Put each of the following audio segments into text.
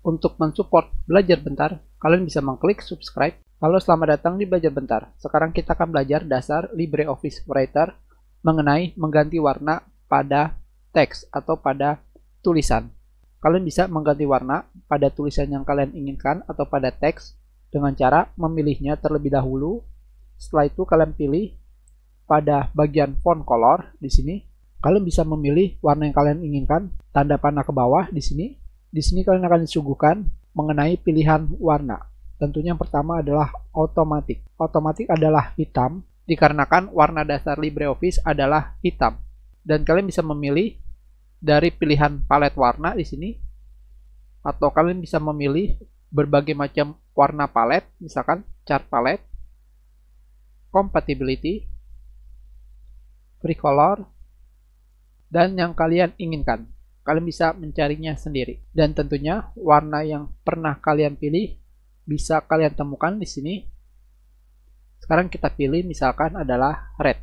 Untuk mensupport Belajar Bentar, kalian bisa mengklik subscribe. Halo, selamat datang di Belajar Bentar. Sekarang kita akan belajar dasar LibreOffice Writer mengenai mengganti warna pada teks atau pada tulisan. Kalian bisa mengganti warna pada tulisan yang kalian inginkan atau pada teks dengan cara memilihnya terlebih dahulu. Setelah itu kalian pilih pada bagian font color di sini. Kalian bisa memilih warna yang kalian inginkan, tanda panah ke bawah di sini. Di sini kalian akan disuguhkan mengenai pilihan warna. Tentunya yang pertama adalah otomatik. Otomatik adalah hitam, dikarenakan warna dasar LibreOffice adalah hitam. Dan kalian bisa memilih dari pilihan palet warna di sini, atau kalian bisa memilih berbagai macam warna palet, misalkan chart palet, compatibility, free color, dan yang kalian inginkan. Kalian bisa mencarinya sendiri. Dan tentunya warna yang pernah kalian pilih bisa kalian temukan di sini. Sekarang kita pilih misalkan adalah red.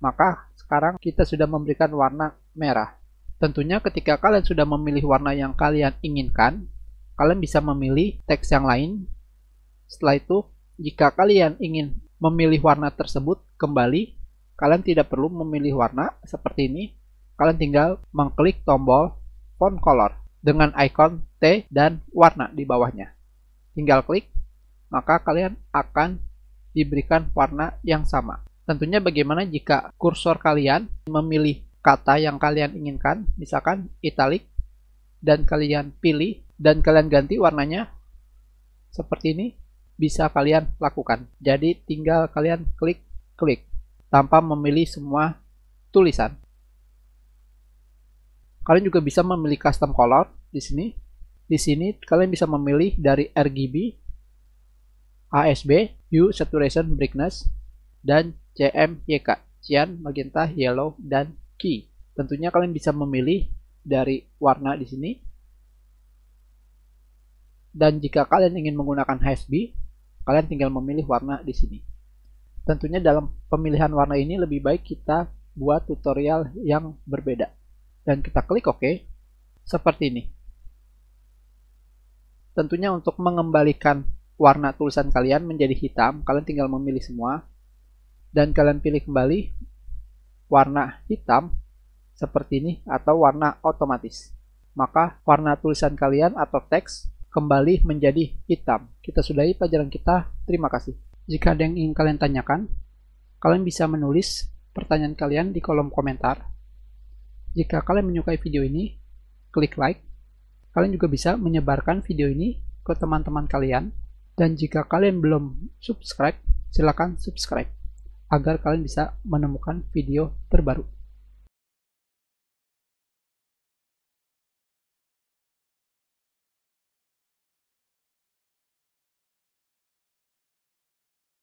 Maka sekarang kita sudah memberikan warna merah. Tentunya ketika kalian sudah memilih warna yang kalian inginkan, kalian bisa memilih teks yang lain. Setelah itu, jika kalian ingin memilih warna tersebut kembali, kalian tidak perlu memilih warna seperti ini. Kalian tinggal mengklik tombol font color dengan ikon T dan warna di bawahnya. Tinggal klik, maka kalian akan diberikan warna yang sama. Tentunya bagaimana jika kursor kalian memilih kata yang kalian inginkan, misalkan italic, dan kalian pilih dan kalian ganti warnanya seperti ini, bisa kalian lakukan. Jadi tinggal kalian klik tanpa memilih semua tulisan. Kalian juga bisa memilih custom color di sini. Di sini kalian bisa memilih dari RGB, ASB, Hue, Saturation, Brightness, dan CMYK, Cyan, Magenta, Yellow, dan Key. Tentunya kalian bisa memilih dari warna di sini. Dan jika kalian ingin menggunakan HSB, kalian tinggal memilih warna di sini. Tentunya dalam pemilihan warna ini lebih baik kita buat tutorial yang berbeda. Dan kita klik OK, seperti ini. Tentunya untuk mengembalikan warna tulisan kalian menjadi hitam, kalian tinggal memilih semua. Dan kalian pilih kembali warna hitam seperti ini atau warna otomatis. Maka warna tulisan kalian atau teks kembali menjadi hitam. Kita sudahi pelajaran kita. Terima kasih. Jika ada yang ingin kalian tanyakan, kalian bisa menulis pertanyaan kalian di kolom komentar. Jika kalian menyukai video ini, klik like. Kalian juga bisa menyebarkan video ini ke teman-teman kalian. Dan jika kalian belum subscribe, silakan subscribe agar kalian bisa menemukan video terbaru.